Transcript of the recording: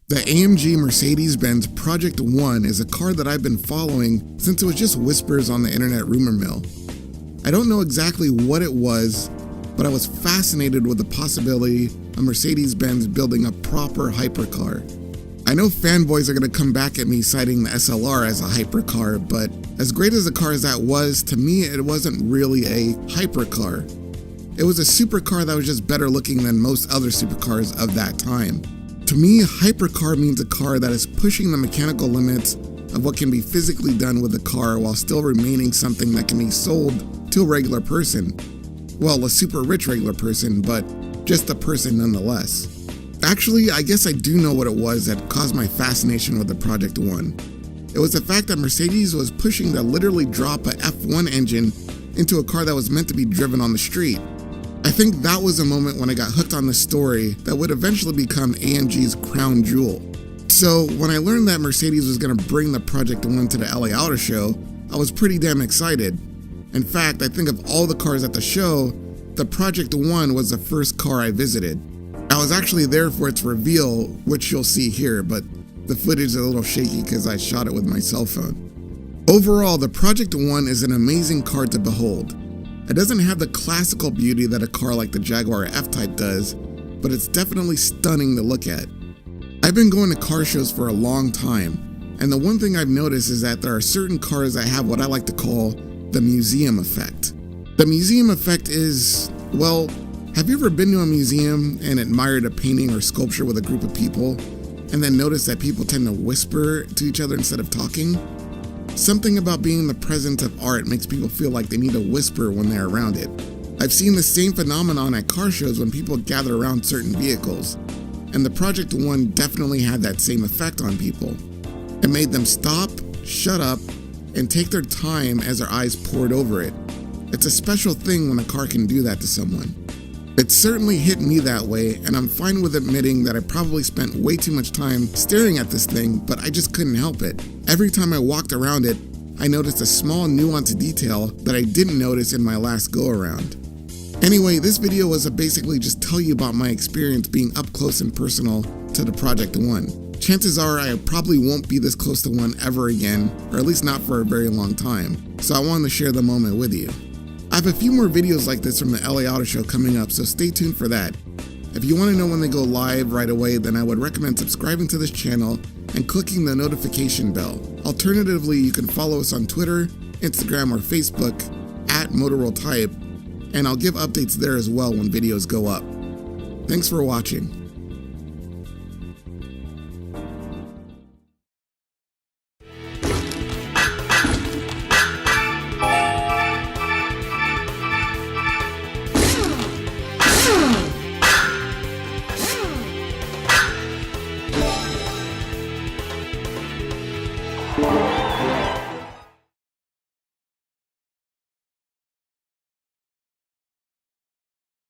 The AMG Mercedes Project ONE is a car that I've been following since it was just whispers on the internet rumor mill. I don't know exactly what it was, but I was fascinated with the possibility of Mercedes-Benz building a proper hypercar. I know fanboys are going to come back at me citing the SLR as a hypercar, but as great as a car as that was, to me it wasn't really a hypercar. It was a supercar that was just better looking than most other supercars of that time. To me, hypercar means a car that is pushing the mechanical limits of what can be physically done with a car while still remaining something that can be sold to a regular person. Well, a super rich regular person, but just a person nonetheless. Actually, I guess I do know what it was that caused my fascination with the Project ONE. It was the fact that Mercedes was pushing to literally drop a F1 engine into a car that was meant to be driven on the street. I think that was a moment when I got hooked on the story that would eventually become AMG's crown jewel. So when I learned that Mercedes was going to bring the Project ONE to the LA Auto Show, I was pretty damn excited. In fact, I think of all the cars at the show, the Project ONE was the first car I visited. I was actually there for its reveal, which you'll see here, but the footage is a little shaky because I shot it with my cell phone. Overall, the Project ONE is an amazing car to behold. It doesn't have the classical beauty that a car like the Jaguar F-Type does, but it's definitely stunning to look at. I've been going to car shows for a long time, and the one thing I've noticed is that there are certain cars that have what I like to call the museum effect. The museum effect is, well, have you ever been to a museum and admired a painting or sculpture with a group of people, and then noticed that people tend to whisper to each other instead of talking? Something about being in the presence of art makes people feel like they need to whisper when they're around it. I've seen the same phenomenon at car shows when people gather around certain vehicles, and the Project ONE definitely had that same effect on people. It made them stop, shut up, and take their time as their eyes poured over it. It's a special thing when a car can do that to someone. It certainly hit me that way, and I'm fine with admitting that I probably spent way too much time staring at this thing, but I just couldn't help it. Every time I walked around it, I noticed a small nuanced detail that I didn't notice in my last go-around. Anyway, this video was to basically just tell you about my experience being up close and personal to the Project ONE. Chances are I probably won't be this close to one ever again, or at least not for a very long time, so I wanted to share the moment with you. I have a few more videos like this from the LA Auto Show coming up, so stay tuned for that. If you want to know when they go live right away, then I would recommend subscribing to this channel and clicking the notification bell. Alternatively, you can follow us on Twitter, Instagram, or Facebook at MotorWorldType, and I'll give updates there as well when videos go up. Thanks for watching.